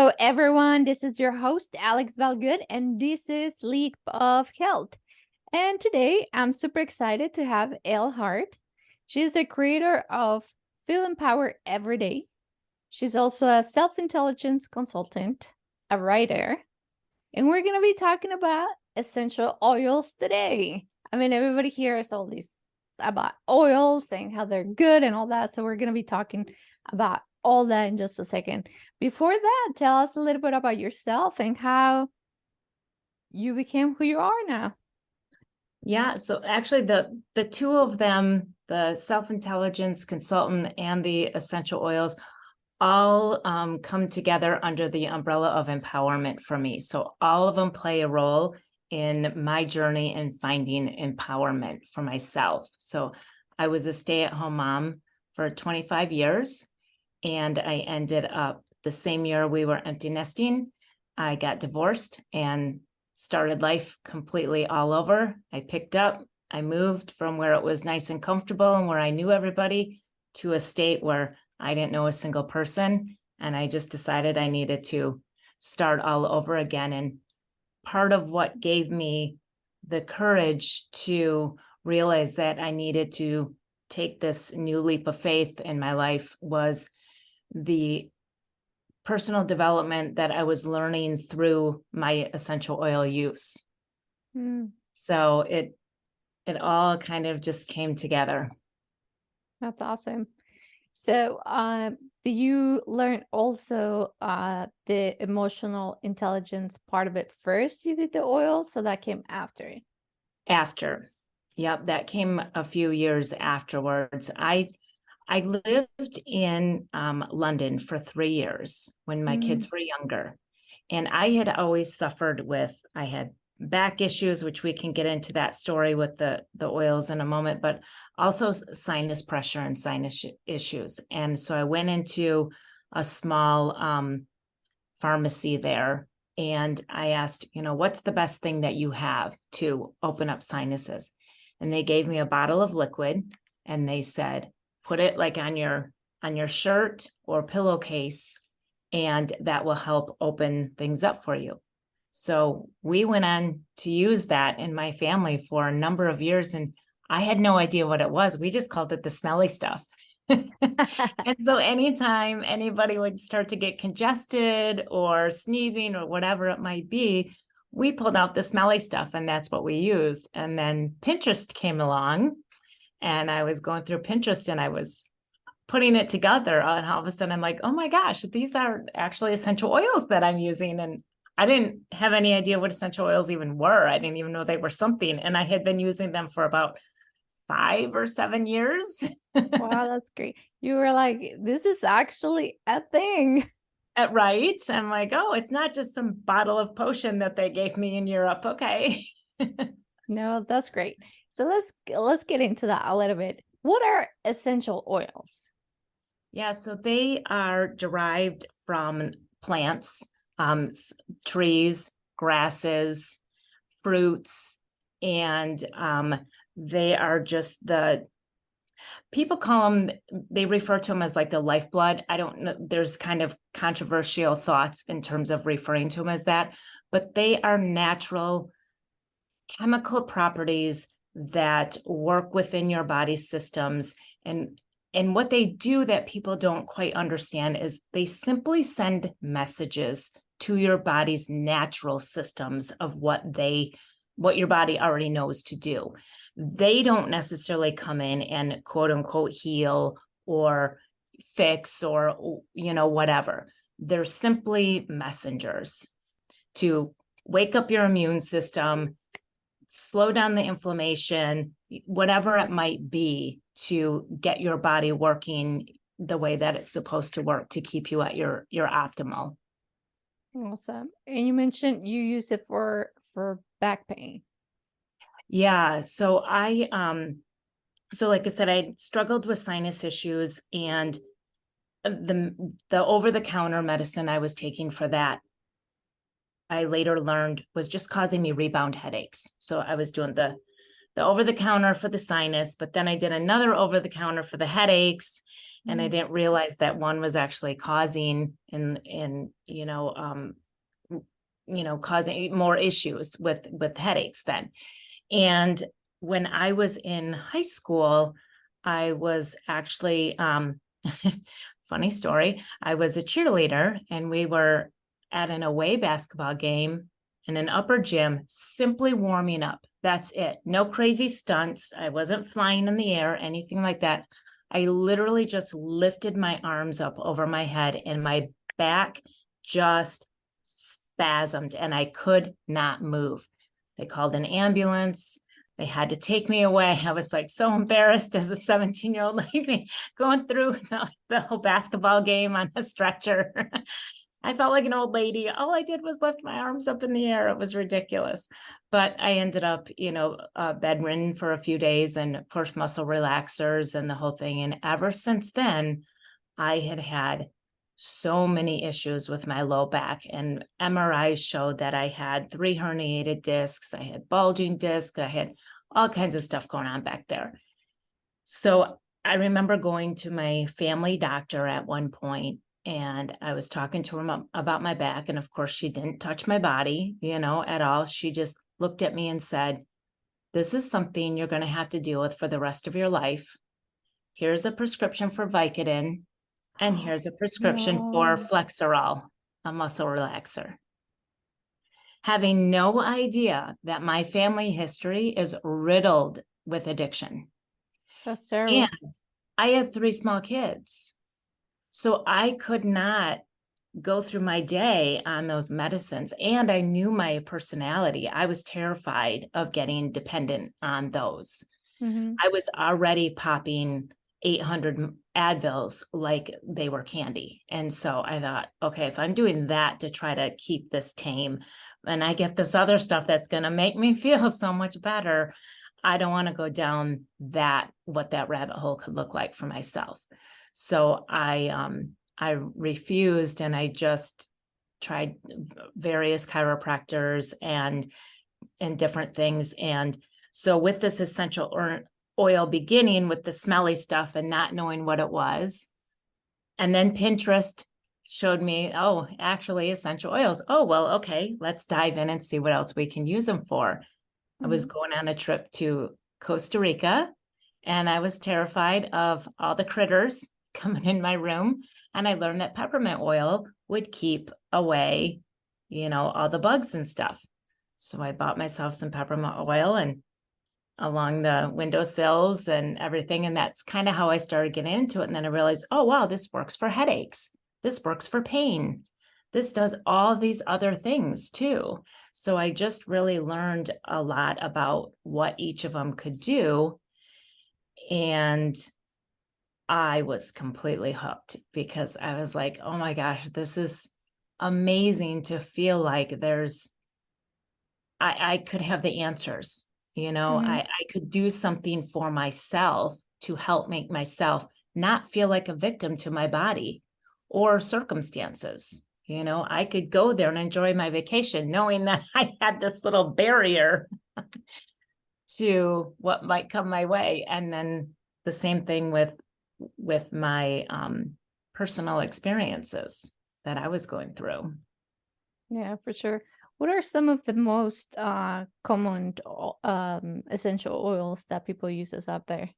Hello, everyone. This is your host, alexbalgood, and this is Leap of Health. And today, I'm super excited to have Ellen Hart. She's the creator of Feel Empowered Every Day. She's also a self-intelligence consultant, a writer, and we're going to be talking about essential oils today. I mean, everybody hears all these about oils and how they're good and all that. So we're going to be talking about all that in just a second. Before that, tell us a little bit about yourself and how you became who you are now. Yeah, so actually the two of them, the self-intelligence consultant and the essential oils, all come together under the umbrella of empowerment for me. So all of them play a role in my journey in finding empowerment for myself. So I was a stay-at-home mom for 25 years, and I ended up the same year we were empty nesting. I got divorced and started life completely all over. I picked up, I moved from where it was nice and comfortable and where I knew everybody to a state where I didn't know a single person. And I just decided I needed to start all over again. And part of what gave me the courage to realize that I needed to take this new leap of faith in my life was the personal development that I was learning through my essential oil use. So it all kind of just came together. That's awesome. So do you learn also the emotional intelligence part of it first? You did the oil, so that came after? After. Yep, that came a few years afterwards. I lived in London for 3 years when my kids were younger. And I had always suffered with, I had back issues, which we can get into that story with the oils in a moment, but also sinus pressure and sinus issues. And so I went into a small pharmacy there, and I asked, what's the best thing that you have to open up sinuses? And they gave me a bottle of liquid, and they said, put it like on your shirt or pillowcase, and that will help open things up for you. So we went on to use that in my family for a number of years, and I had no idea what it was. We just called it the smelly stuff. And so anytime anybody would start to get congested or sneezing or whatever it might be, we pulled out the smelly stuff, and that's what we used. And then Pinterest came along, and I was going through Pinterest and I was putting it together, and all of a sudden I'm like, oh my gosh, these are actually essential oils that I'm using. And I didn't have any idea what essential oils even were. I didn't even know they were something. And I had been using them for about 5 or 7 years. Wow, that's great. You were like, this is actually a thing. Right. I'm like, oh, it's not just some bottle of potion that they gave me in Europe. Okay. No, that's great. So let's get into that a little bit. What are essential oils? Yeah, so they are derived from plants, trees, grasses, fruits, and they are just people call them, they refer to them as like the lifeblood. I don't know, there's kind of controversial thoughts in terms of referring to them as that, but they are natural chemical properties that work within your body systems. And what they do that people don't quite understand is they simply send messages to your body's natural systems of what your body already knows to do. They don't necessarily come in and quote unquote heal or fix or, whatever. They're simply messengers to wake up your immune system, slow down the inflammation, whatever it might be, to get your body working the way that it's supposed to work to keep you at your optimal. Awesome. And you mentioned you use it for back pain. Yeah. So like I said, I struggled with sinus issues, and the over-the-counter medicine I was taking for that, I later learned was just causing me rebound headaches. So I was doing the over-the-counter for the sinus, but then I did another over-the-counter for the headaches. And I didn't realize that one was actually causing causing more issues with headaches then. And when I was in high school, I was actually, funny story, I was a cheerleader and we were at an away basketball game in an upper gym, simply warming up. That's it. No crazy stunts. I wasn't flying in the air, anything like that. I literally just lifted my arms up over my head and my back just spasmed and I could not move. They called an ambulance. They had to take me away. I was like so embarrassed as a 17-year-old lady going through the whole basketball game on a stretcher. I felt like an old lady. All I did was lift my arms up in the air. It was ridiculous. But I ended up, bedridden for a few days and of course, muscle relaxers and the whole thing. And ever since then, I had so many issues with my low back, and MRIs showed that I had 3 herniated discs. I had bulging discs. I had all kinds of stuff going on back there. So I remember going to my family doctor at one point, and I was talking to her about my back. And of course, she didn't touch my body, at all. She just looked at me and said, "This is something you're going to have to deal with for the rest of your life. Here's a prescription for Vicodin. And here's a prescription for Flexerol, a muscle relaxer." Having no idea that my family history is riddled with addiction. That's terrible. And I had 3 small kids. So I could not go through my day on those medicines. And I knew my personality. I was terrified of getting dependent on those. I was already popping 800 Advils like they were candy. And so I thought, okay, if I'm doing that to try to keep this tame and I get this other stuff that's going to make me feel so much better, I don't want to go down what that rabbit hole could look like for myself. So I refused, and I just tried various chiropractors and different things. And so with this essential oil beginning with the smelly stuff and not knowing what it was, and then Pinterest showed me, oh, actually essential oils. Oh, well, okay, let's dive in and see what else we can use them for. I was going on a trip to Costa Rica, and I was terrified of all the critters coming in my room. And I learned that peppermint oil would keep away, all the bugs and stuff. So I bought myself some peppermint oil and along the windowsills and everything. And that's kind of how I started getting into it. And then I realized, oh, wow, this works for headaches. This works for pain. This does all these other things too. So I just really learned a lot about what each of them could do. And I was completely hooked because I was like, oh my gosh, this is amazing to feel like I could have the answers. I could do something for myself to help make myself not feel like a victim to my body or circumstances. I could go there and enjoy my vacation knowing that I had this little barrier to what might come my way. And then the same thing with my personal experiences that I was going through. Yeah, for sure. What are some of the most common essential oils that people uses out there?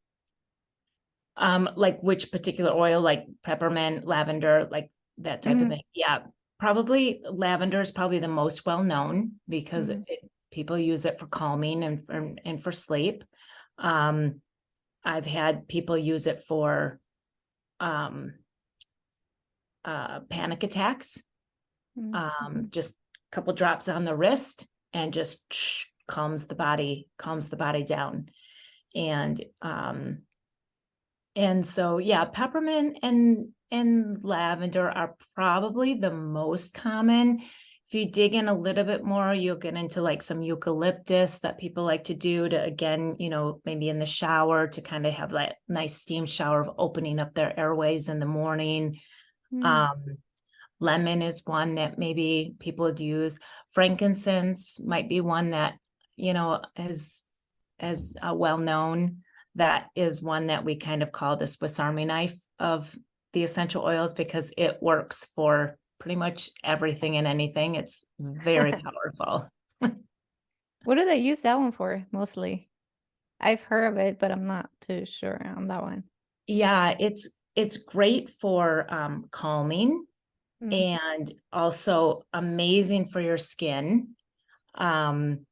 Like which particular oil, like peppermint, lavender, like that type of thing. Yeah, probably lavender is probably the most well known because people use it for calming and for sleep. I've had people use it for panic attacks. Just a couple drops on the wrist and just calms the body down. And so, yeah, peppermint and lavender are probably the most common. If you dig in a little bit more, you'll get into like some eucalyptus that people like to do to, again, maybe in the shower to kind of have that nice steam shower of opening up their airways in the morning. Lemon is one that maybe people would use. Frankincense might be one that, is well known. that is one that we kind of call the Swiss Army knife of the essential oils, because it works for pretty much everything and anything. It's very powerful. What do they use that one for mostly? I've heard of it, but I'm not too sure on that one. Yeah, it's great for calming, Mm, and also amazing for your skin. And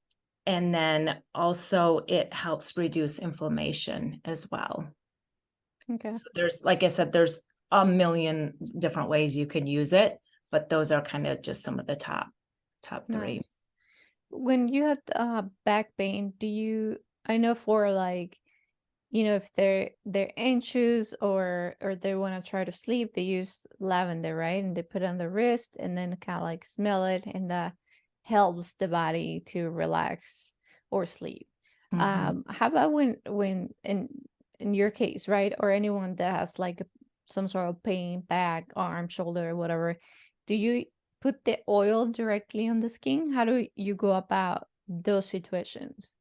then also it helps reduce inflammation as well. okay. So there's, like I said, there's a million different ways you could use it, but those are kind of just some of the top three. Nice. When you had back pain, I know for like, if they're anxious or they want to try to sleep, they use lavender, right? And they put it on the wrist and then kind of like smell it, and that helps the body to relax or sleep. Mhm. How about when in your case, right? Or anyone that has like some sort of pain, back, arm, shoulder, whatever, do you put the oil directly on the skin? How do you go about those situations?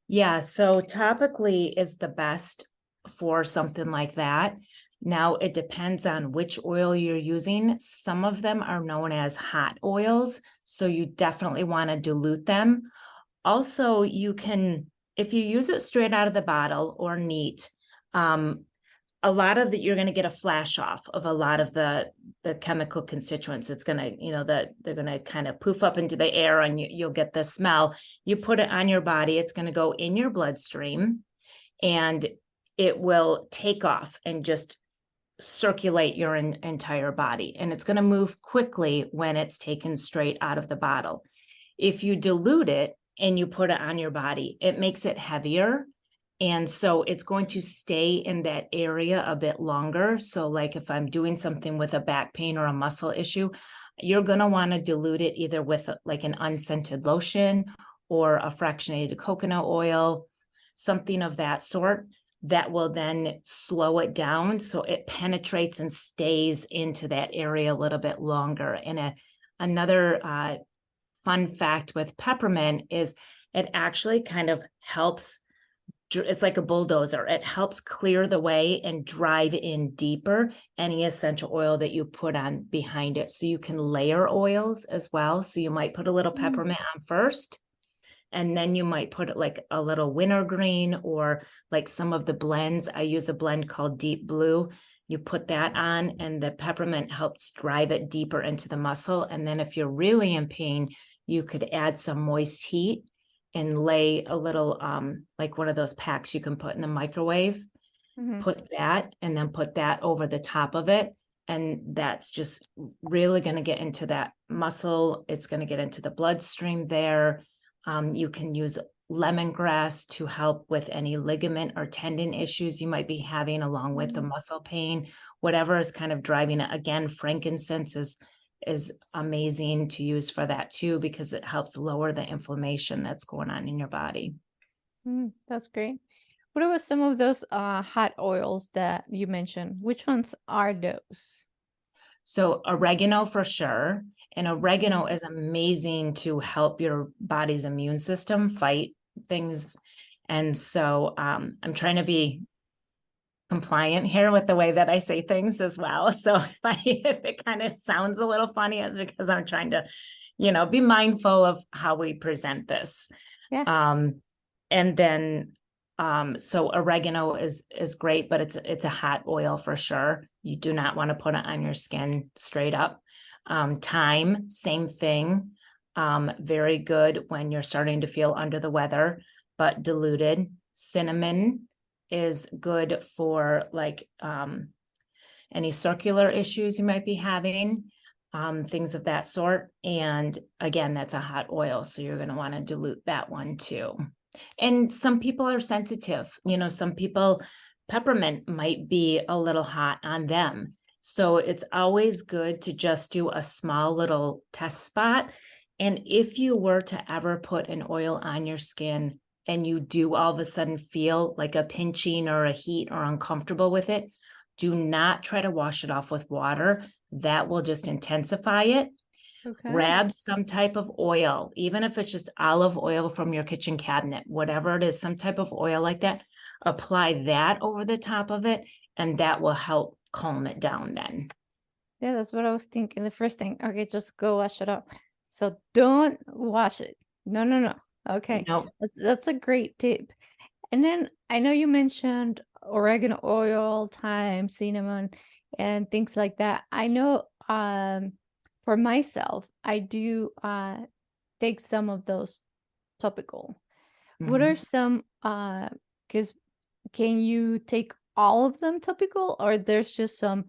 Yeah, so topically is the best for something like that. Now, it depends on which oil you're using. Some of them are known as hot oils, so you definitely want to dilute them. Also, you can, if you use it straight out of the bottle or neat, um, a lot of that you're going to get a flash off of a lot of the chemical constituents. It's going to, they're going to kind of poof up into the air, and you'll get the smell. You put it on your body, it's going to go in your bloodstream, and it will take off and just circulate your entire body. And it's going to move quickly when it's taken straight out of the bottle. If you dilute it and you put it on your body, it makes it heavier. And so it's going to stay in that area a bit longer. So like if I'm doing something with a back pain or a muscle issue, you're going to want to dilute it either with like an unscented lotion or a fractionated coconut oil, something of that sort, that will then slow it down so it penetrates and stays into that area a little bit longer. And another fun fact with peppermint is it actually kind of helps. It's like a bulldozer. It helps clear the way and drive in deeper any essential oil that you put on behind it. So you can layer oils as well. So you might put a little Mm. peppermint on first, and then you might put like a little wintergreen, or like some of the blends. I use a blend called Deep Blue. You put that on, and the peppermint helps drive it deeper into the muscle. And then if you're really in pain, you could add some moist heat and lay a little, like one of those packs you can put in the microwave, Mhm. put that, and then put that over the top of it. And that's just really going to get into that muscle. It's going to get into the bloodstream there. You can use lemongrass to help with any ligament or tendon issues you might be having, along with the muscle pain, whatever is kind of driving it. Again, frankincense is amazing to use for that too, because it helps lower the inflammation that's going on in your body. That's great. What about some of those hot oils that you mentioned? Which ones are those? So oregano for sure. And oregano is amazing to help your body's immune system fight things. And so I'm trying to be compliant here with the way that I say things as well. So if it kind of sounds a little funny, it's because I'm trying to, be mindful of how we present this. Yeah. And then so oregano is great, but it's a hot oil for sure. You do not want to put it on your skin straight up. Thyme, same thing. Very good when you're starting to feel under the weather, but diluted. Cinnamon is good for like any circular issues you might be having, things of that sort. And again, that's a hot oil, so you're going to want to dilute that one too. And some people are sensitive, some people, peppermint might be a little hot on them. So it's always good to just do a small little test spot. And if you were to ever put an oil on your skin and you do all of a sudden feel like a pinching or a heat or uncomfortable with it, do not try to wash it off with water. That will just intensify it. Okay. Grab some type of oil, even if it's just olive oil from your kitchen cabinet, whatever it is, some type of oil like that. apply that over the top of it, and that will help calm it down then. Yeah, that's what I was thinking. The first thing, okay, just go wash it up. So don't wash it. No, no, no. Okay, No, that's a great tip. And then I know you mentioned oregano oil, thyme, cinnamon, and things like that. I know for myself, I do take some of those topical. What are some because can you take all of them topical, or there's just some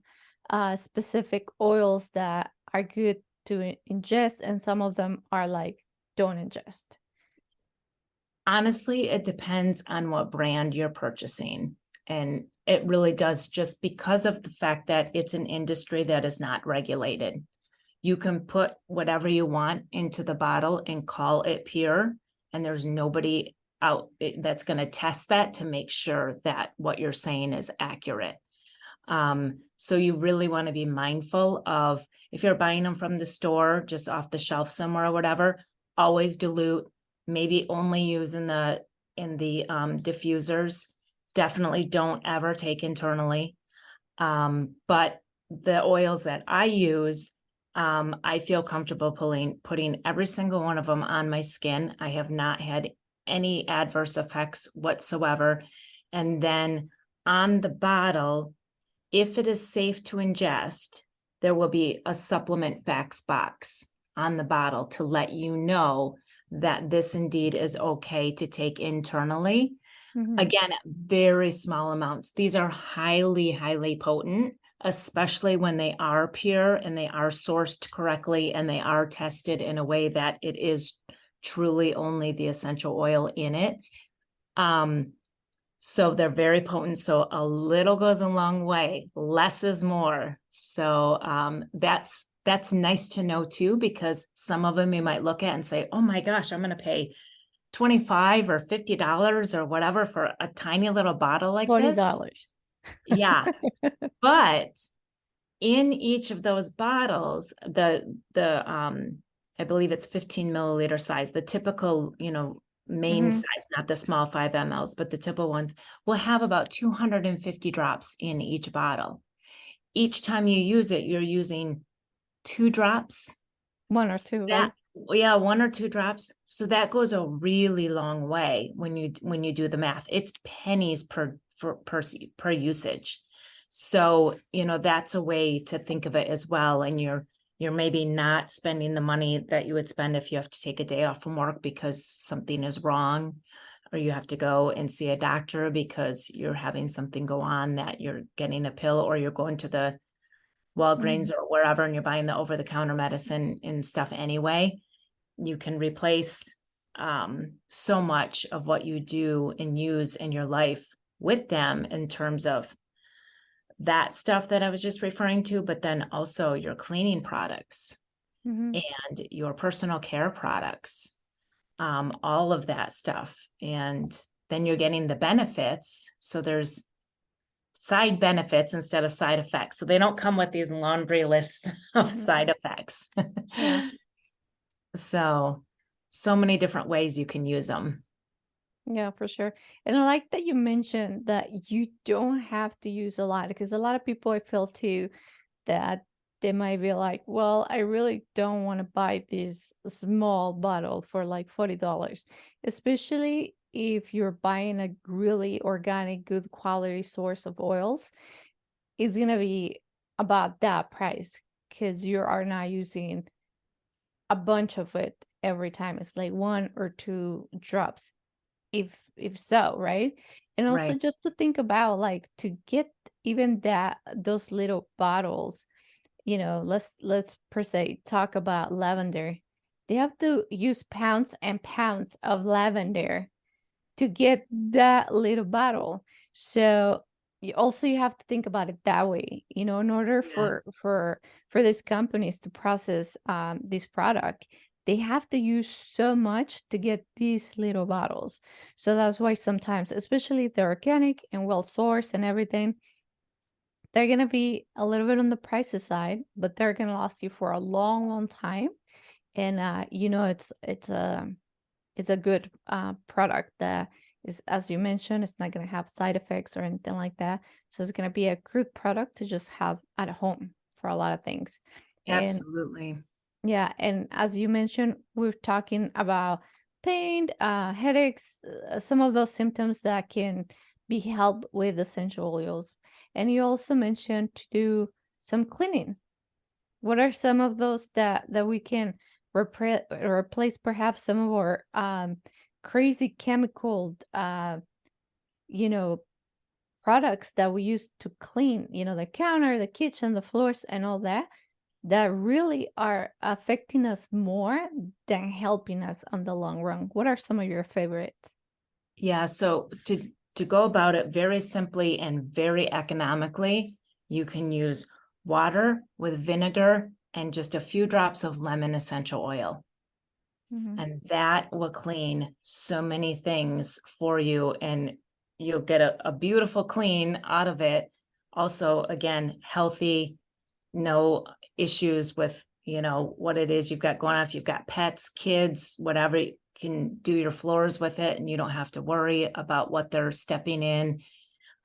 specific oils that are good to ingest and some of them are like don't ingest? honestly, it depends on what brand you're purchasing. And it really does, just because of the fact that it's an industry that is not regulated. You can put whatever you want into the bottle and call it pure, and there's nobody out that's going to test that to make sure that what you're saying is accurate. So you really want to be mindful of, if you're buying them from the store, just off the shelf somewhere or whatever, always dilute, maybe only use in the diffusers. Definitely don't ever take internally. But the oils that I use, I feel comfortable putting every single one of them on my skin. I have not had any adverse effects whatsoever. And then on the bottle, if it is safe to ingest, there will be a supplement facts box on the bottle to let you know that this indeed is okay to take internally. Mm-hmm. Again, very small amounts. These are highly, highly potent, especially when they are pure and they are sourced correctly and they are tested in a way that it is truly only the essential oil in it. So they're very potent. So a little goes a long way. Less is more. So that's nice to know too, because some of them you might look at and say, oh my gosh, I'm going to pay $25 or $50 or whatever for a tiny little bottle like this. $40. Yeah. But in each of those bottles, I believe it's 15 milliliter size, the typical, main size, not the small 5 mLs, but the typical ones will have about 250 drops in each bottle. Each time you use it, you're using 2 drops. One or two, right? Yeah, 1 or 2 drops. So that goes a really long way when you do the math. It's pennies per usage. So, that's a way to think of it as well. And you're maybe not spending the money that you would spend if you have to take a day off from work because something is wrong, or you have to go and see a doctor because you're having something go on, that you're getting a pill, or you're going to the Walgreens or wherever and you're buying the over-the-counter medicine and stuff anyway. You can replace so much of what you do and use in your life with them in terms of that stuff that I was just referring to, but then also your cleaning products and your personal care products, all of that stuff. And then you're getting the benefits. So there's side benefits instead of side effects. So they don't come with these laundry lists of side effects. Yeah. So many different ways you can use them. Yeah, for sure. And I like that you mentioned that you don't have to use a lot, because a lot of people, I feel too, that they might be like, well, I really don't want to buy this small bottle for like $40, especially if you're buying a really organic, good quality source of oils. It's going to be about that price because you are not using a bunch of it every time. It's like 1 or 2 drops, if so, right? And also Right. just to think about, like, to get even those little bottles, let's per se talk about lavender. They have to use pounds and pounds of lavender to get that little bottle. So you have to think about it that way, in order for Yes. for these companies to process this product, they have to use so much to get these little bottles. So that's why sometimes, especially if they're organic and well sourced and everything, they're gonna be a little bit on the pricey side, but they're gonna last you for a long, long time. And it's a good product that Is, as you mentioned, it's not going to have side effects or anything like that. So it's going to be a good product to just have at home for a lot of things. And Absolutely. yeah, and as you mentioned, we're talking about pain, headaches, some of those symptoms that can be helped with essential oils. And you also mentioned to do some cleaning. What are some of those that we can replace perhaps some of our crazy chemical, you know, products that we use to clean, the counter, the kitchen, the floors, and all that, that really are affecting us more than helping us on the long run? What are some of your favorites? Yeah. So to go about it very simply and very economically, you can use water with vinegar and just a few drops of lemon essential oil. Mm-hmm. And that will clean so many things for you, and you'll get a beautiful clean out of it. Also, again, healthy, no issues with, what it is you've got going on. If you've got pets, kids, whatever, you can do your floors with it and you don't have to worry about what they're stepping in,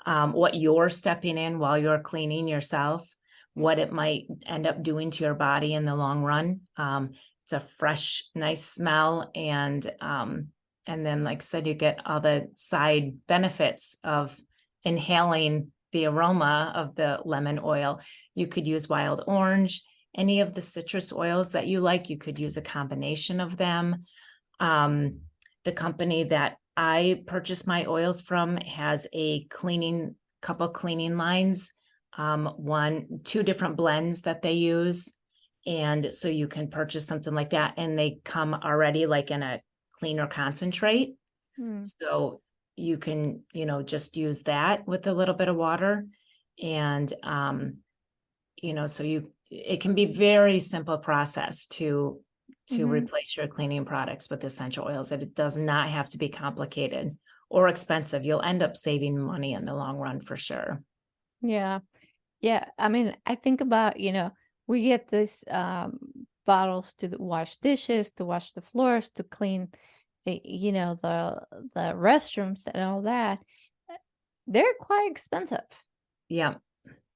what you're stepping in while you're cleaning yourself, what it might end up doing to your body in the long run. It's a fresh, nice smell. And then, like I said, you get all the side benefits of inhaling the aroma of the lemon oil. You could use wild orange, any of the citrus oils that you like. You could use a combination of them. The company that I purchase my oils from has a couple cleaning lines, two different blends that they use. And so you can purchase something like that, and they come already like in a cleaner concentrate. So you can, just use that with a little bit of water. And, so it can be very simple process to replace your cleaning products with essential oils. That it does not have to be complicated or expensive. You'll end up saving money in the long run for sure. Yeah. Yeah. I mean, I think about, we get this bottles to wash dishes, to wash the floors, to clean the restrooms and all that. They're quite expensive. Yeah.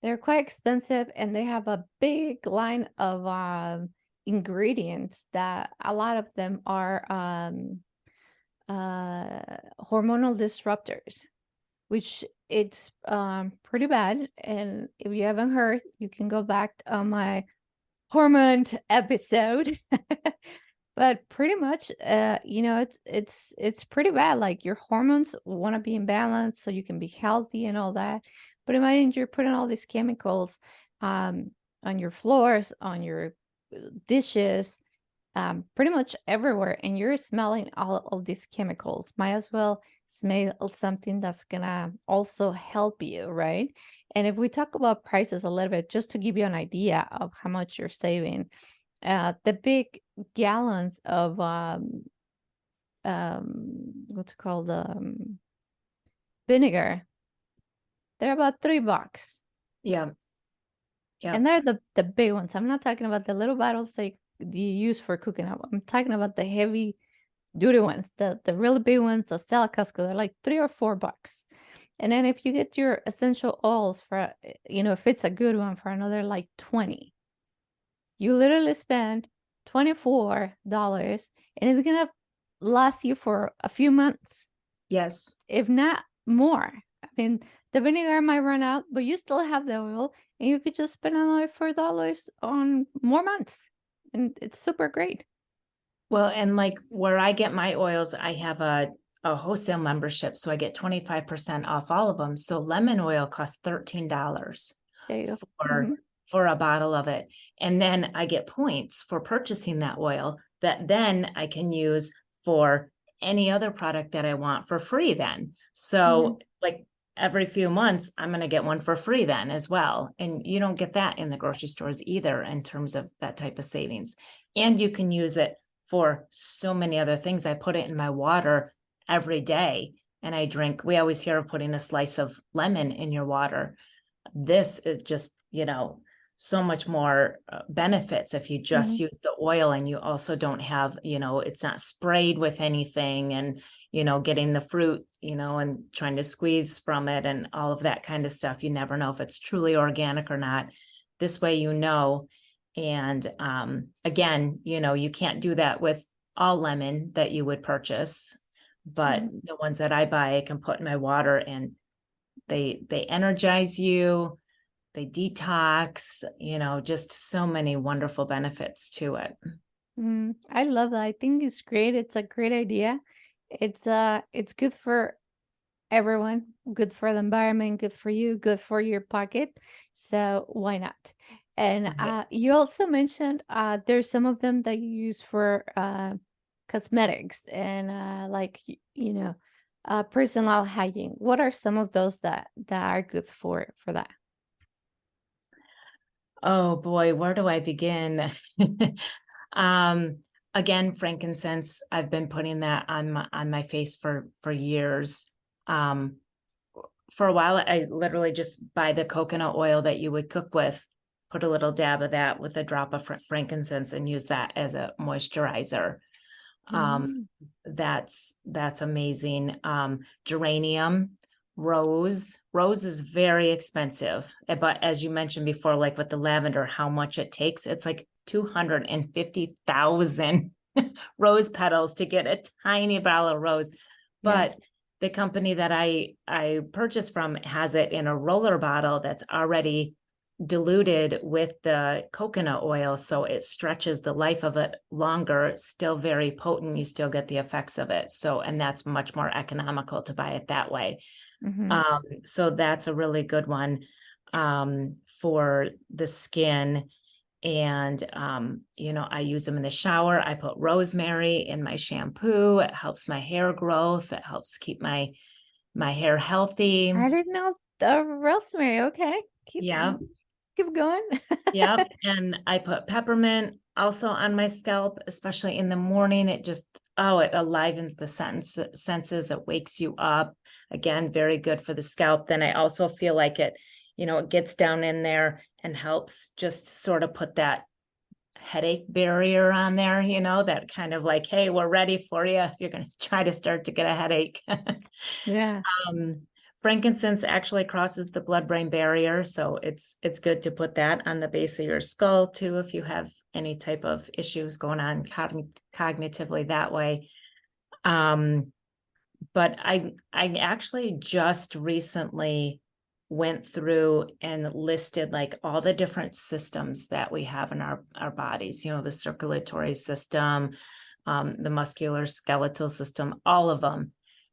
They're quite expensive, and they have a big line of ingredients that a lot of them are hormonal disruptors, which it's pretty bad. And if you haven't heard, you can go back on my hormone episode. But pretty much, it's pretty bad. Like, your hormones want to be in balance so you can be healthy and all that. But imagine you're putting all these chemicals on your floors, on your dishes, pretty much everywhere, and you're smelling all of these chemicals. Might as well smell something that's gonna also help you, right? And if we talk about prices a little bit, just to give you an idea of how much you're saving, the big gallons of what's it called, vinegar, they're about $3. Yeah. Yeah. And they're the big ones. I'm not talking about the little bottles like you use for cooking. I'm talking about the heavy duty ones, the really big ones that sell at Costco. They're like $3 or $4. And then if you get your essential oils for, if it's a good one, for another like 20, you literally spend $24, and it's gonna last you for a few months. Yes. If not more. I mean, the vinegar might run out, but you still have the oil, and you could just spend another $4 on more months. And it's super great. Well, and like where I get my oils, I have a wholesale membership, so I get 25% off all of them. So lemon oil costs $13 There you go. for a bottle of it. And then I get points for purchasing that oil that then I can use for any other product that I want for free then. So like every few months, I'm going to get one for free then as well. And you don't get that in the grocery stores either in terms of that type of savings. And you can use it for so many other things. I put it in my water every day and I drink. We always hear of putting a slice of lemon in your water. This is just, so much more benefits if you just use the oil, and you also don't have, it's not sprayed with anything, and, getting the fruit, and trying to squeeze from it and all of that kind of stuff. You never know if it's truly organic or not. This way, and again, you can't do that with all lemon that you would purchase, but the ones that I buy, I can put in my water, and they energize you. They detox, just so many wonderful benefits to it. I love that. I think it's great. It's a great idea. It's good for everyone, good for the environment, good for you, good for your pocket. So why not? And you also mentioned there's some of them that you use for cosmetics and personal hygiene. What are some of those that are good for that? Oh boy, where do I begin? Again, frankincense. I've been putting that on my face for years. For a while, I literally just buy the coconut oil that you would cook with, put a little dab of that with a drop of frankincense, and use that as a moisturizer. That's amazing. Geranium, rose is very expensive, but as you mentioned before, like with the lavender, how much it takes, it's like 250,000 rose petals to get a tiny bottle of rose. But the company that I purchased from has it in a roller bottle that's already diluted with the coconut oil, so it stretches the life of it longer. It's still very potent. You still get the effects of it. So, and that's much more economical to buy it that way. So that's a really good one for the skin. And I use them in the shower. I put rosemary in my shampoo. It helps my hair growth. It helps keep my hair healthy. I didn't know the rosemary. Okay, keep going. Yep. And I put peppermint also on my scalp, especially in the morning. It just, it alivens the senses. It wakes you up. Again, very good for the scalp. Then I also feel like it gets down in there and helps just sort of put that headache barrier on there, that kind of like, hey, we're ready for you if you're going to try to start to get a headache. Yeah. Frankincense actually crosses the blood-brain barrier, so it's good to put that on the base of your skull too if you have any type of issues going on cognitively that way. But I actually just recently went through and listed like all the different systems that we have in our bodies, the circulatory system, the muscular skeletal system, all of them,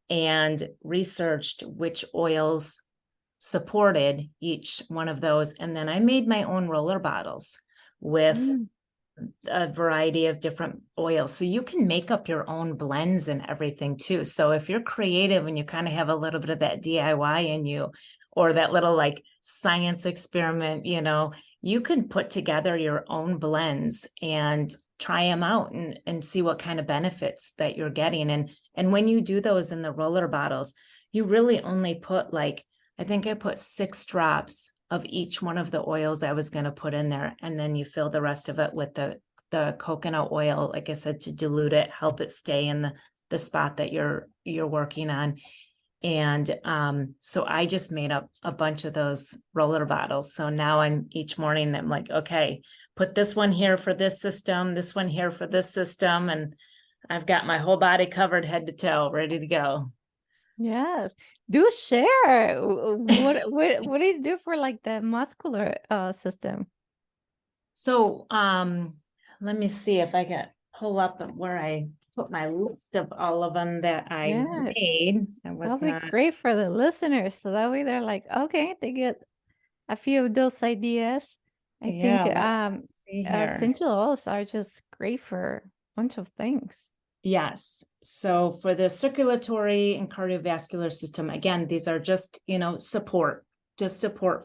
and researched which oils supported each one of those. And then I made my own roller bottles with a variety of different oils. So you can make up your own blends and everything too. So if you're creative and you kind of have a little bit of that DIY in you, or that little like science experiment, you can put together your own blends and try them out and see what kind of benefits that you're getting. And when you do those in the roller bottles, you really only put I think I put 6 drops of each one of the oils I was going to put in there. And then you fill the rest of it with the coconut oil, like I said, to dilute it, help it stay in the spot that you're working on. And so I just made up a bunch of those roller bottles. So now each morning I'm like, okay, put this one here for this system, this one here for this system. And I've got my whole body covered head to toe, ready to go. Yes. Do share. What do you do for like the muscular system? So let me see if I can pull up where I put my list of all of them that I made. That'll be great for the listeners. So that way they're like, okay, they get a few of those ideas. I think essential oils are just great for a bunch of things. Yes. So for the circulatory and cardiovascular system, again, these are just, support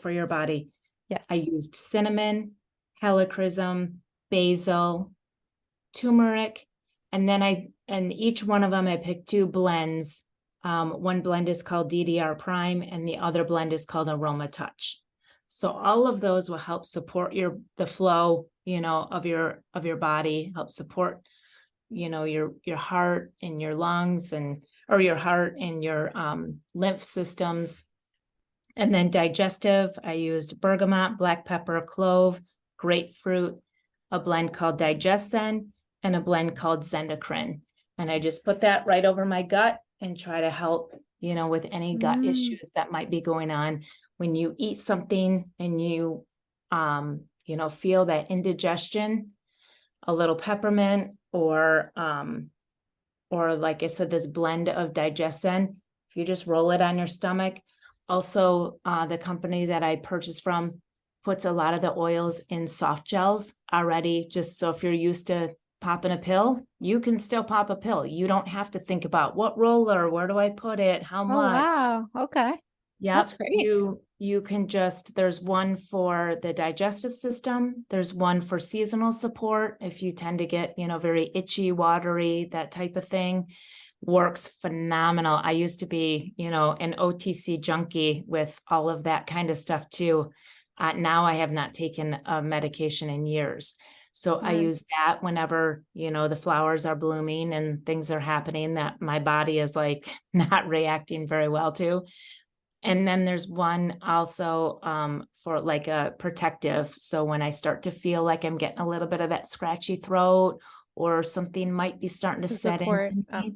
for your body. Yes. I used cinnamon, helichrysum, basil, turmeric, and then each one of them I picked 2 blends. One blend is called DDR Prime and the other blend is called Aroma Touch. So all of those will help support the flow, of your body, help support, your heart and your lungs or your heart and your lymph systems. And then digestive, I used bergamot, black pepper, clove, grapefruit, a blend called Digesten, and a blend called Zendocrine. And I just put that right over my gut and try to help, with any gut issues that might be going on. When you eat something and you, feel that indigestion, a little peppermint or like I said, this blend of Digesten, if you just roll it on your stomach. Also, the company that I purchased from puts a lot of the oils in soft gels already, just so if you're used to popping a pill, you can still pop a pill. You don't have to think about what roller, where do I put it, how Oh, much. wow. Okay. That's Yep. great. You can there's one for the digestive system. There's one for seasonal support. If you tend to get, very itchy, watery, that type of thing, works phenomenal. I used to be, an OTC junkie with all of that kind of stuff too. Now I have not taken a medication in years. So I use that whenever, the flowers are blooming and things are happening that my body is like not reacting very well to. And then there's one also for like a protective. So when I start to feel like I'm getting a little bit of that scratchy throat or something might be starting to set Support. into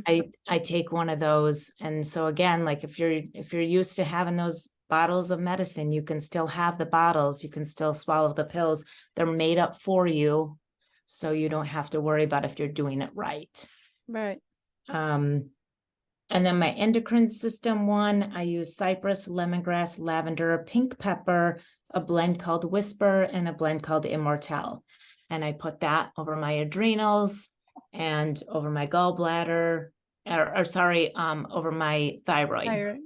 me, I take one of those. And so again, like if you're used to having those bottles of medicine, you can still have the bottles, you can still swallow the pills. They're made up for you. So you don't have to worry about if you're doing it right. Right. And then my endocrine system one, I use cypress, lemongrass, lavender, pink pepper, a blend called Whisper, and a blend called Immortelle. And I put that over my adrenals and over my gallbladder, over my thyroid.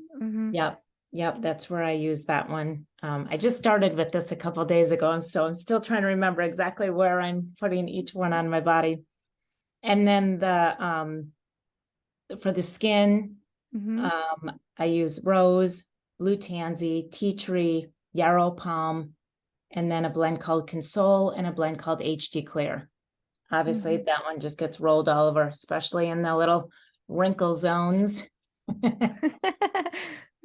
Yep, that's where I use that one. I just started with this a couple of days ago, and so I'm still trying to remember exactly where I'm putting each one on my body. And then for the skin, I use rose, blue tansy, tea tree, yarrow palm, and then a blend called Console and a blend called HD Clear. Obviously, that one just gets rolled all over, especially in the little wrinkle zones.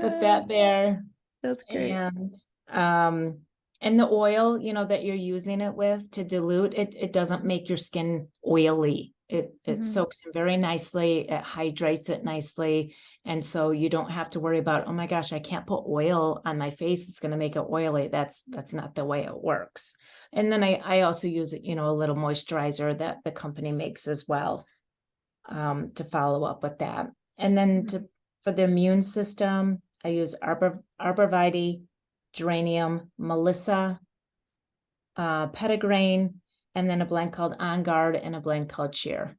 Put that there. That's great. And the oil, that you're using it with to dilute it doesn't make your skin oily. It soaks in very nicely. It hydrates it nicely. And so you don't have to worry about, oh my gosh, I can't put oil on my face. It's going to make it oily. That's not the way it works. And then I also use it, a little moisturizer that the company makes as well, to follow up with that. And then for the immune system, I use arborvitae, geranium, melissa, petitgrain, and then a blend called On Guard and a blend called Cheer.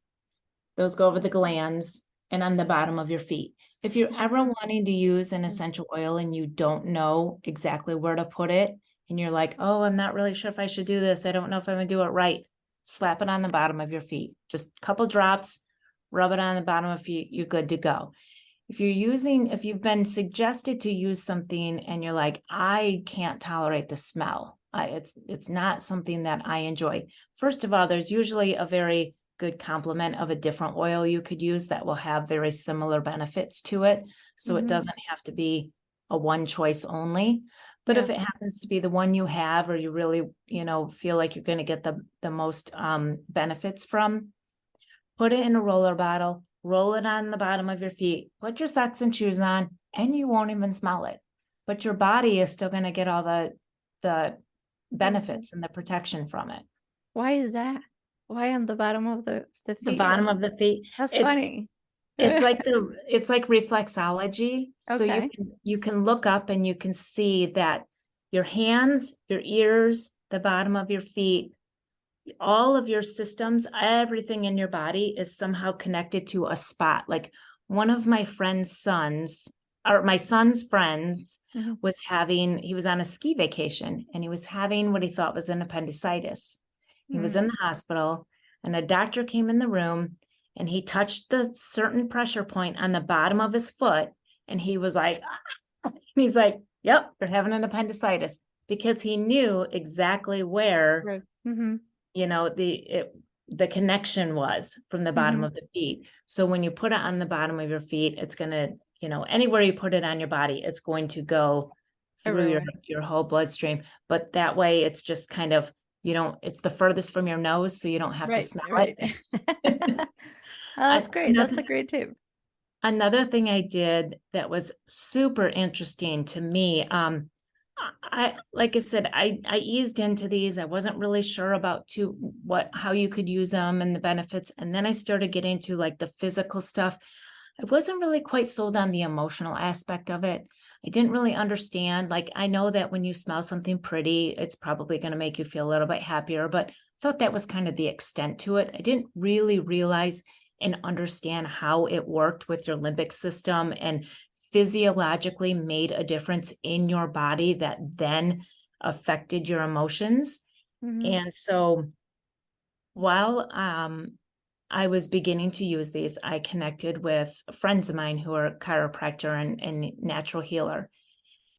Those go over the glands and on the bottom of your feet. If you're ever wanting to use an essential oil and you don't know exactly where to put it, and you're like, oh, I'm not really sure if I should do this, I don't know if I'm gonna do it right, slap it on the bottom of your feet. Just a couple drops, rub it on the bottom of your feet, you're good to go. If you've been suggested to use something and you're like, I can't tolerate the smell, it's not something that I enjoy. First of all, there's usually a very good complement of a different oil you could use that will have very similar benefits to it. So it doesn't have to be a one choice only. But if it happens to be the one you have, or you really, feel like you're going to get the most benefits from, put it in a roller bottle, roll it on the bottom of your feet, put your socks and shoes on, and you won't even smell it. But your body is still going to get all the benefits and the protection from it. Why is that? Why on the bottom of the feet? The bottom of the feet. That's funny. It's like reflexology. Okay. So you can look up and you can see that your hands, your ears, the bottom of your feet, all of your systems, everything in your body is somehow connected to a spot. Like one of my friend's sons, or my son's friends, he was on a ski vacation and he was having what he thought was an appendicitis. He was in the hospital and a doctor came in the room and he touched the certain pressure point on the bottom of his foot. And he was like, he's like, yep, you're having an appendicitis, because he knew exactly where, Right. Mm-hmm. you know, the connection was from the bottom Mm-hmm. of the feet. So when you put it on the bottom of your feet, it's going to, you know, anywhere you put it on your body, it's going to go through Everywhere. your whole bloodstream. But that way it's just kind of, you don't, it's the furthest from your nose, so you don't have to Right, smell right. it. Oh, that's great. That's Another, a great tip. another thing I did that was super interesting to me, I like I said, I eased into these. I wasn't really sure about how you could use them and the benefits. And then I started getting into like the physical stuff. I wasn't really quite sold on the emotional aspect of it. I didn't really understand. Like, I know that when you smell something pretty, it's probably going to make you feel a little bit happier, but I thought that was kind of the extent to it. I didn't really realize and understand how it worked with your limbic system and physiologically made a difference in your body that then affected your emotions. Mm-hmm. And so while I was beginning to use these, I connected with friends of mine who are a chiropractor and natural healer.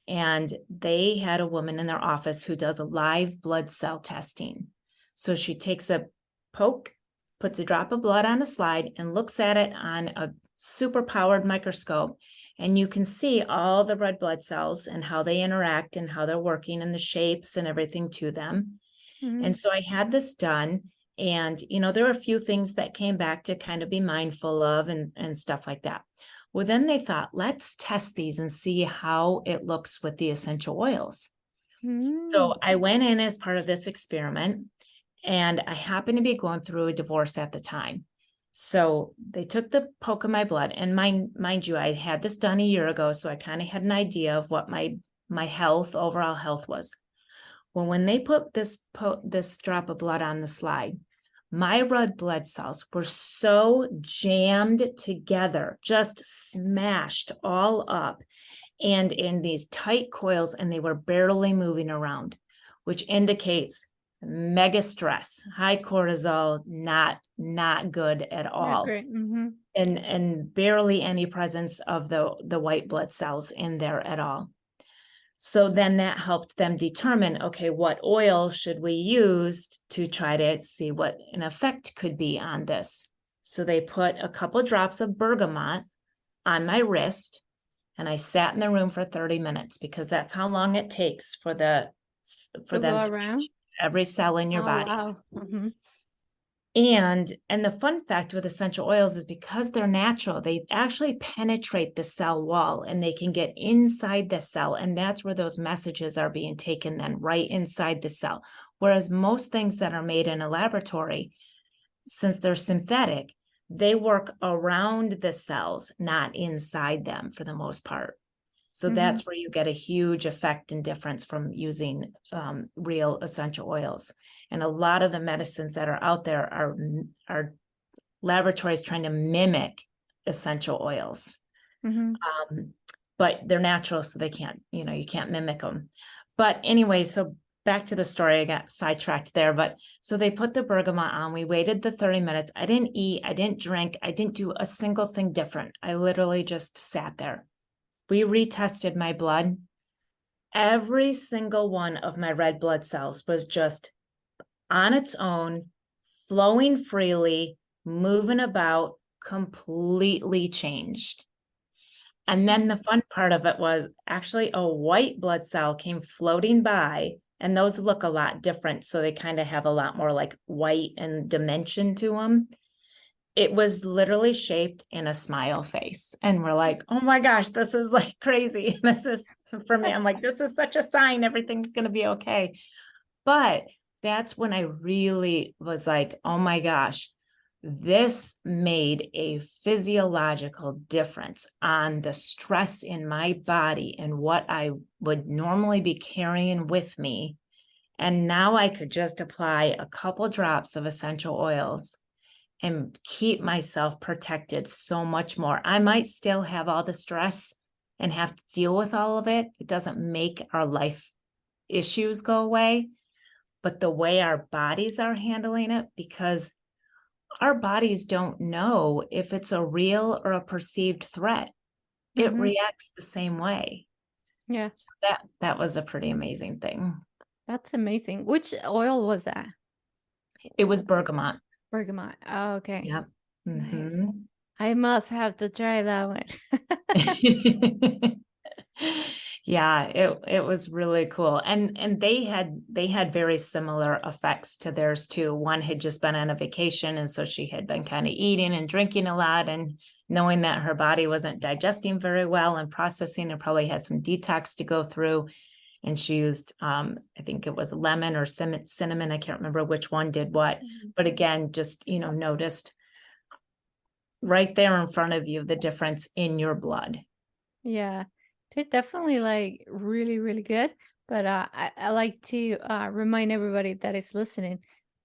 And they had a woman in their office who does a live blood cell testing. So she takes a poke, puts a drop of blood on a slide, and looks at it on a super powered microscope. And you can see all the red blood cells and how they interact and how they're working and the shapes and everything to them. Mm-hmm. And so I had this done. And, you know, there were a few things that came back to kind of be mindful of and stuff like that. Well, then they thought, let's test these and see how it looks with the essential oils. Mm-hmm. So I went in as part of this experiment, and I happened to be going through a divorce at the time. So they took the poke of my blood, and mind you, I had this done a year ago, so I kind of had an idea of what my overall health was. Well, when they put this drop of blood on the slide, my red blood cells were so jammed together, just smashed all up and in these tight coils, and they were barely moving around, which indicates mega stress, high cortisol, not good at Yeah, all. great. Mm-hmm. And barely any presence of the white blood cells in there at all. So then that helped them determine, okay, what oil should we use to try to see what an effect could be on this. So they put a couple drops of bergamot on my wrist, and I sat in the room for 30 minutes because that's how long it takes for them To go to around. reach every cell in your Oh, body. wow. Mm-hmm. And the fun fact with essential oils is because they're natural, they actually penetrate the cell wall and they can get inside the cell. And that's where those messages are being taken then, right inside the cell. Whereas most things that are made in a laboratory, since they're synthetic, they work around the cells, not inside them for the most part. So Mm-hmm. that's where you get a huge effect and difference from using real essential oils. And a lot of the medicines that are out there are laboratories trying to mimic essential oils. Mm-hmm. But they're natural, so they can't, you can't mimic them. But anyway, so back to the story, I got sidetracked there. But so they put the bergamot on. We waited the 30 minutes. I didn't eat, I didn't drink, I didn't do a single thing different. I literally just sat there. We retested my blood. Every single one of my red blood cells was just on its own, flowing freely, moving about, completely changed. And then the fun part of it was actually a white blood cell came floating by, and those look a lot different. So they kind of have a lot more like white and dimension to them. It was literally shaped in a smile face. And we're like, oh my gosh, this is like crazy. This is for me. I'm like, this is such a sign. Everything's going to be okay. But that's when I really was like, oh my gosh, this made a physiological difference on the stress in my body and what I would normally be carrying with me. And now I could just apply a couple drops of essential oils and keep myself protected so much more. I might still have all the stress and have to deal with all of it. It doesn't make our life issues go away, but the way our bodies are handling it, because our bodies don't know if it's a real or a perceived threat. It Mm-hmm. reacts the same way. Yeah. So that was a pretty amazing thing. That's amazing. Which oil was that? It was bergamot. Bergamot. Oh, okay. Yep. Nice. Hmm. I must have to try that one. Yeah, it was really cool. And they had very similar effects to theirs too. One had just been on a vacation, and so she had been kind of eating and drinking a lot, and knowing that her body wasn't digesting very well and processing, and probably had some detox to go through. And she used I think it was lemon or cinnamon. I can't remember which one did what. But again, just noticed right there in front of you the difference in your blood. Yeah, they're definitely like really, really good. But I like to remind everybody that is listening,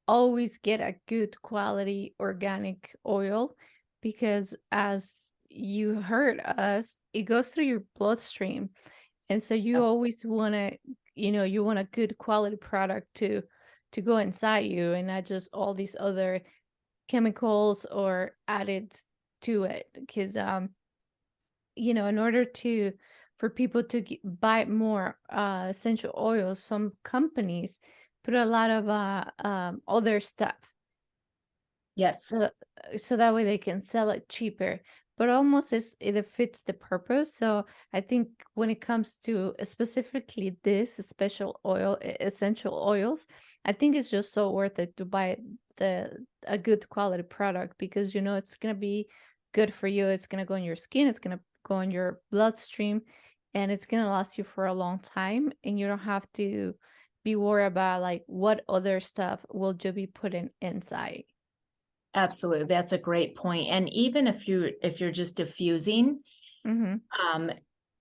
always get a good quality organic oil, because as you heard us, it goes through your bloodstream. And so you Yep. always want to, you want a good quality product to go inside you, and not just all these other chemicals or added to it. Because in order to for people to buy more essential oils, some companies put a lot of other stuff, Yes, so that way they can sell it cheaper, but almost it fits the purpose. So I think when it comes to specifically this special oil, essential oils, I think it's just so worth it to buy a good quality product, because it's going to be good for you. It's going to go in your skin, it's going to go in your bloodstream, and it's going to last you for a long time, and you don't have to be worried about like what other stuff will you be putting inside. absolutely. That's a great point. And even if you're just diffusing, Mm-hmm. um,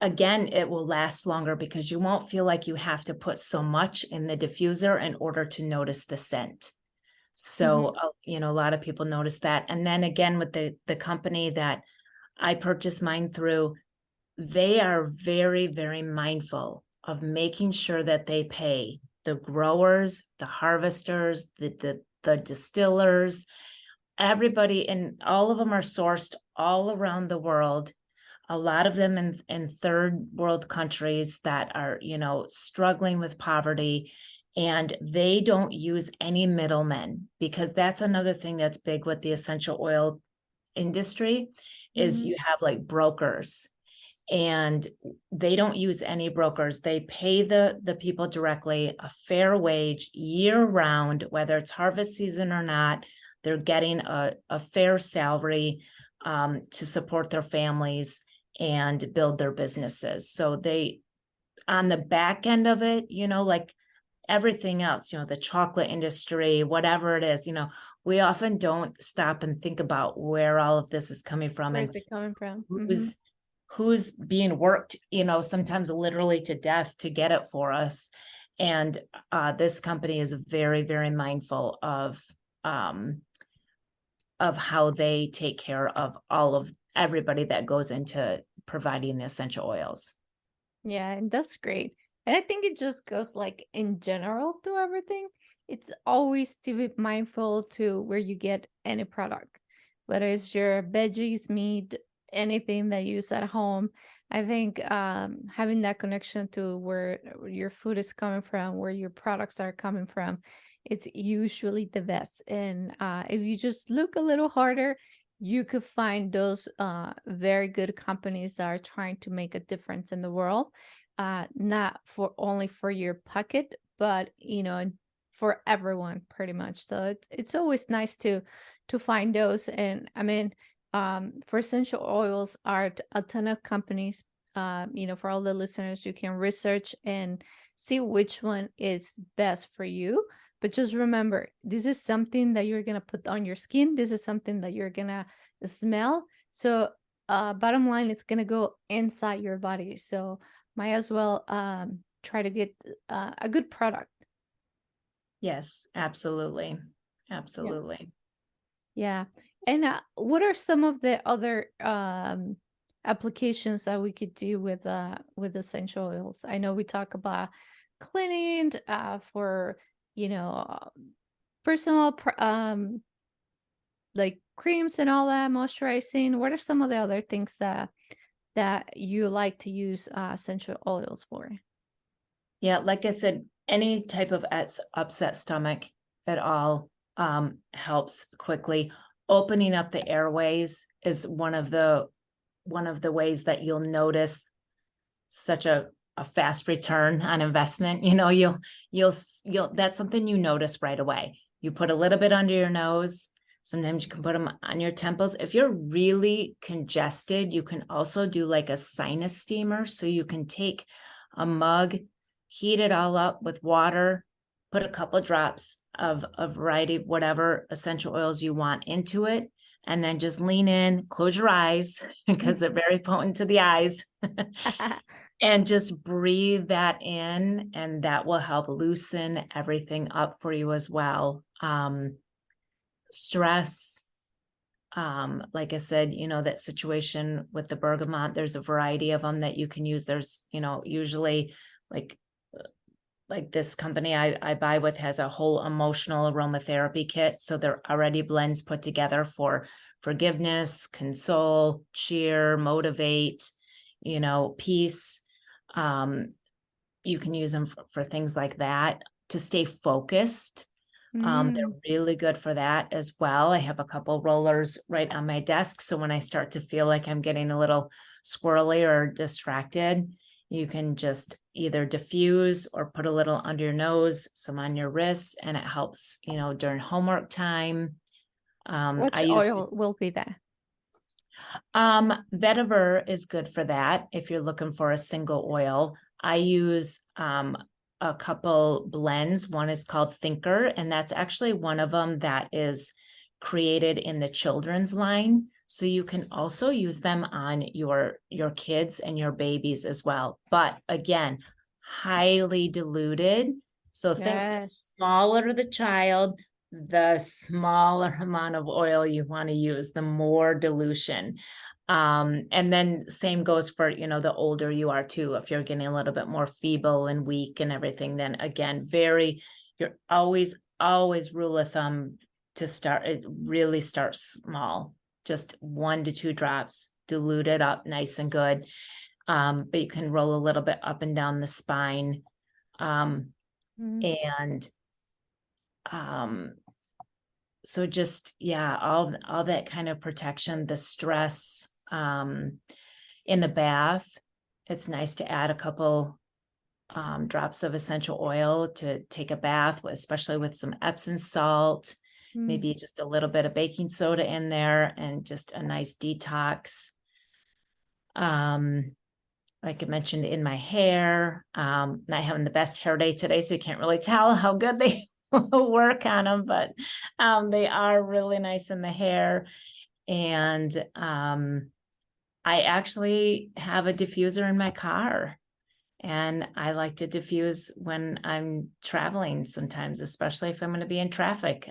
again, it will last longer because you won't feel like you have to put so much in the diffuser in order to notice the scent. Mm-hmm. So, a lot of people notice that. And then again, with the company that I purchased mine through, they are very, very mindful of making sure that they pay the growers, the harvesters, the distillers, everybody, and all of them are sourced all around the world. A lot of them in third world countries that are, struggling with poverty, and they don't use any middlemen, because that's another thing that's big with the essential oil industry is Mm-hmm. you have like brokers, and they don't use any brokers. They pay the people directly a fair wage year round, whether it's harvest season or not. They're getting a fair salary to support their families and build their businesses. So they, on the back end of it, like everything else, the chocolate industry, whatever it is, we often don't stop and think about where all of this is coming from Where and is it coming from? Mm-hmm. who's being worked, sometimes literally to death to get it for us. And this company is very, very mindful of how they take care of all of everybody that goes into providing the essential oils. Yeah, and that's great. And I think it just goes like in general to everything. It's always to be mindful to where you get any product, whether it's your veggies, meat, anything that you use at home. I think having that connection to where your food is coming from, where your products are coming from, it's usually the best. And if you just look a little harder, you could find those very good companies that are trying to make a difference in the world, not for only for your pocket, but for everyone pretty much. So it's always nice to find those. And I mean, for essential oils are a ton of companies. For all the listeners, you can research and see which one is best for you. But just remember, this is something that you're going to put on your skin. This is something that you're going to smell. So bottom line, it's going to go inside your body. So might as well try to get a good product. Yes, absolutely. Yes. Absolutely. Yeah. And what are some of the other applications that we could do with essential oils? I know we talk about cleaning for you know personal like creams and all that, moisturizing. What are some of the other things that that you like to use essential oils for? Yeah, like I said, any type of upset stomach at all helps quickly. Opening up the airways is one of the ways that you'll notice such a fast return on investment. You know, you'll that's something you notice right away. You put a little bit under your nose. Sometimes you can put them on your temples. If you're really congested, you can also do like a sinus steamer. So you can take a mug, heat it all up with water, put a couple drops of a variety of whatever essential oils you want into it, and then just lean in, close your eyes because they're very potent to the eyes. And just breathe that in, and that will help loosen everything up for you as well. Stress, like I said, you know, that situation with the bergamot, there's a variety of them that you can use. There's, you know, usually like this company I buy with has a whole emotional aromatherapy kit. So they're already blends put together for forgiveness, console, cheer, motivate, you know, peace. You can use them for things like that to stay focused. They're really good for that as well. I have a couple rollers right on my desk. So when I start to feel like I'm getting a little squirrely or distracted, you can just either diffuse or put a little under your nose, some on your wrists, and it helps, you know, during homework time. Which oil will be that? Vetiver is good for that if you're looking for a single oil. I use a couple blends. One is called Thinker, and that's actually one of them that is created in the children's line. So you can also use them on your kids and your babies as well. But again, highly diluted. So think the smaller the child, the smaller amount of oil you want to use, the more dilution. And then same goes for, you know, the older you are too. If you're getting a little bit more feeble and weak and everything, then again, you're always rule of thumb to start, it really starts small, just 1 to 2 drops, dilute it up nice and good. But you can roll a little bit up and down the spine. And so just, yeah, all that kind of protection, the stress, in the bath, it's nice to add a couple drops of essential oil to take a bath, especially with some Epsom salt, maybe just a little bit of baking soda in there, and just a nice detox. Like I mentioned, in my hair, not having the best hair day today, so you can't really tell how good they work on them, but they are really nice in the hair. And I actually have a diffuser in my car, and I like to diffuse when I'm traveling sometimes, especially if I'm going to be in traffic.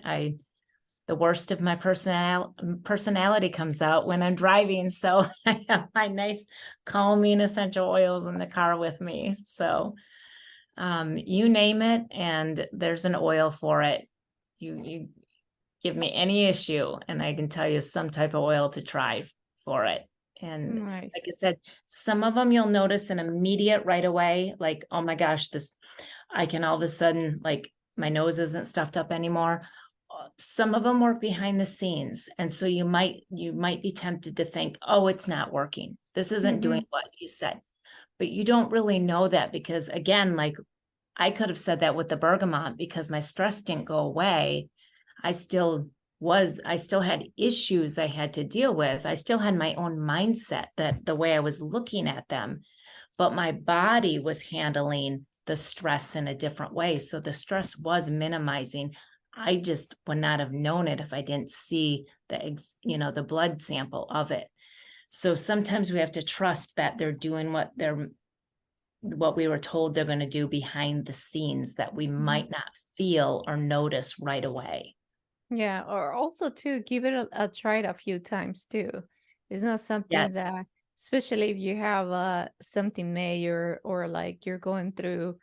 The worst of my personality comes out when I'm driving. So I have my nice calming essential oils in the car with me. So you name it, and there's an oil for it. You give me any issue, and I can tell you some type of oil to try for it. And like I said, some of them you'll notice an immediate right away, like, oh my gosh, I can all of a sudden, like, my nose isn't stuffed up anymore. Some of them work behind the scenes. And so you might be tempted to think, oh, it's not working. This isn't doing what you said. But you don't really know that, because again, like, I could have said that with the bergamot, because my stress didn't go away. I still had issues I had to deal with. I still had my own mindset, that the way I was looking at them, but my body was handling the stress in a different way. So the stress was minimizing. I just would not have known it if I didn't see the blood sample of it. So sometimes we have to trust that they're doing what we were told they're going to do behind the scenes, that we might not feel or notice right away. Yeah, or also to give it a try a few times too. It's not something that, especially if you have something major, or like you're going through,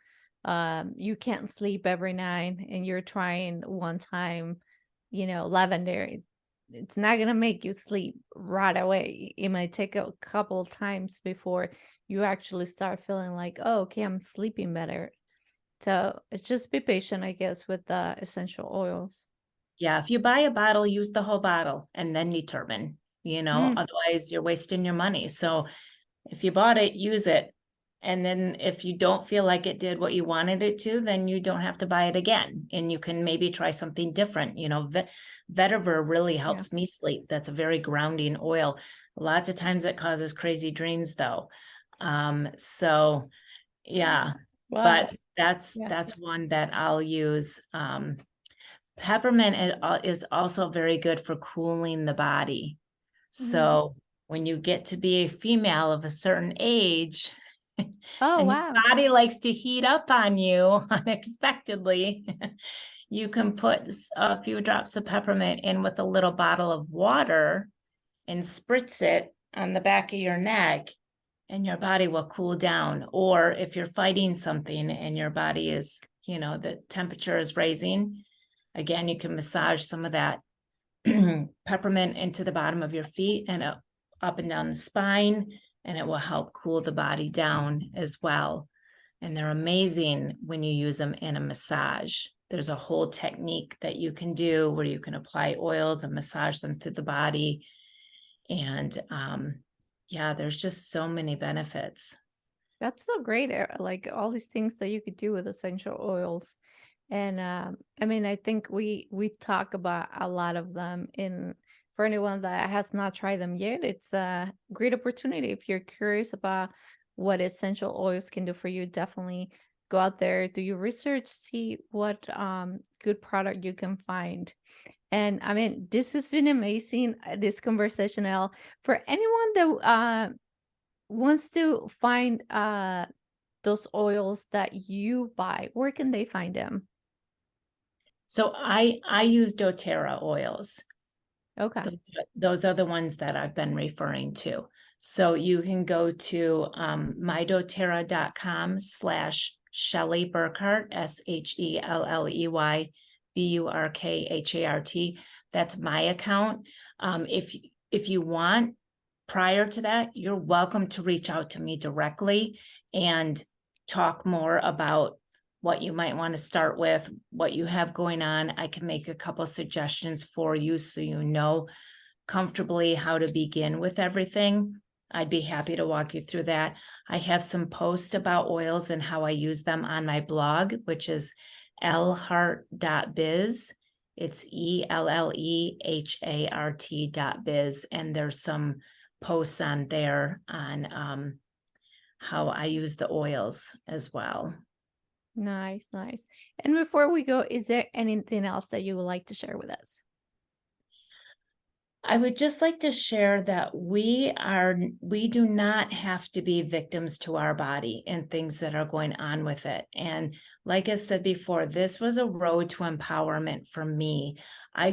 you can't sleep every night and you're trying one time, lavender. it's not gonna make you sleep right away. It might take a couple times before you actually start feeling like, oh, okay, I'm sleeping better. So it's just be patient, I guess, with the essential oils. Yeah, if you buy a bottle, use the whole bottle and then determine, Mm, otherwise you're wasting your money. So if you bought it, use it. And then if you don't feel like it did what you wanted it to, then you don't have to buy it again. And you can maybe try something different. Vetiver really yeah. helps me sleep. That's a very grounding oil. Lots of times it causes crazy dreams though. So yeah, Wow. but that's Yes. that's one that I'll use. Peppermint is also very good for cooling the body. Mhm. So when you get to be a female of a certain age Oh, and your wow. body likes to heat up on you unexpectedly, you can put a few drops of peppermint in with a little bottle of water and spritz it on the back of your neck, and your body will cool down. Or if you're fighting something and your body is, the temperature is raising, again, you can massage some of that peppermint into the bottom of your feet and up and down the spine, and it will help cool the body down as well. And they're amazing when you use them in a massage. There's a whole technique that you can do where you can apply oils and massage them through the body. And yeah, there's just so many benefits. That's so great. Like all these things that you could do with essential oils. And I mean, I think we talk about a lot of them. In For anyone that has not tried them yet, it's a great opportunity. If you're curious about what essential oils can do for you, definitely go out there, do your research, see what good product you can find. And I mean, this has been amazing, this conversation, Elle. For anyone that wants to find those oils that you buy, where can they find them? So I use doTERRA oils. Okay. Those are the ones that I've been referring to. So you can go to mydoterra.com/ Shelley Burkhart, SHELLEY BURKHART. That's my account. If you want, prior to that, you're welcome to reach out to me directly and talk more about what you might want to start with, what you have going on. I can make a couple suggestions for you so you know comfortably how to begin with everything. I'd be happy to walk you through that. I have some posts about oils and how I use them on my blog, which is ellhart.biz. It's ELLEHART.biz. And there's some posts on there on how I use the oils as well. Nice, nice. And before we go, is there anything else that you would like to share with us? I would just like to share that we do not have to be victims to our body and things that are going on with it. And like I said before, this was a road to empowerment for me. I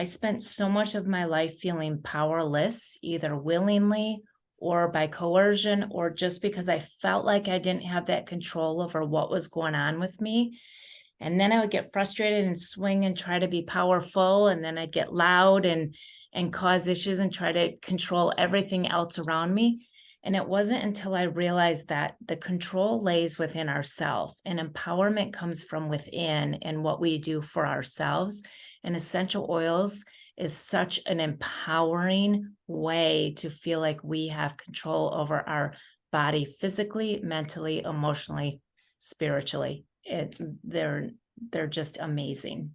spent so much of my life feeling powerless, either willingly or by coercion, or just because I felt like I didn't have that control over what was going on with me. And then I would get frustrated and swing and try to be powerful. And then I'd get loud and cause issues and try to control everything else around me. And it wasn't until I realized that the control lays within ourselves and empowerment comes from within and what we do for ourselves. And essential oils is such an empowering way to feel like we have control over our body physically, mentally, emotionally, spiritually. They're just amazing.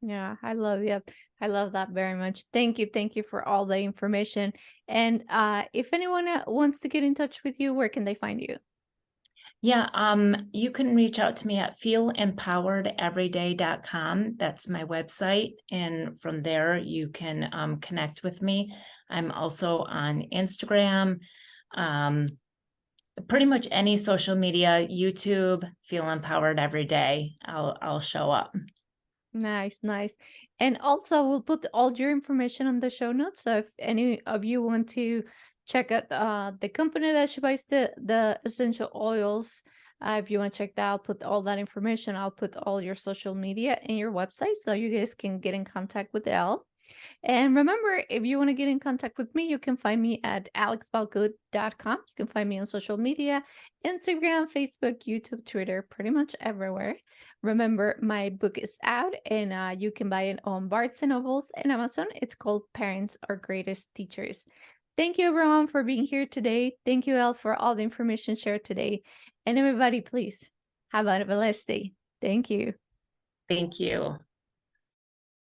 Yeah, I love you. I love that very much. Thank you. Thank you for all the information. And if anyone wants to get in touch with you, where can they find you? Yeah, you can reach out to me at feelempoweredeveryday.com. That's my website. And from there, you can connect with me. I'm also on Instagram, pretty much any social media, YouTube, Feel Empowered Every Day. I'll show up. Nice, nice. And also, we'll put all your information on the show notes. So if any of you want to check out the company that she buys the essential oils, if you want to check that, I'll put all that information. I'll put all your social media and your website so you guys can get in contact with Elle. And remember, if you want to get in contact with me, you can find me at alexbalgood.com. You can find me on social media, Instagram, Facebook, YouTube, Twitter, pretty much everywhere. Remember, my book is out and you can buy it on Barnes & Nobles and Amazon. It's called Parents Are Greatest Teachers. Thank you, everyone, for being here today. Thank you, Elle, for all the information shared today. And everybody, please have a blessed day. Thank you. Thank you.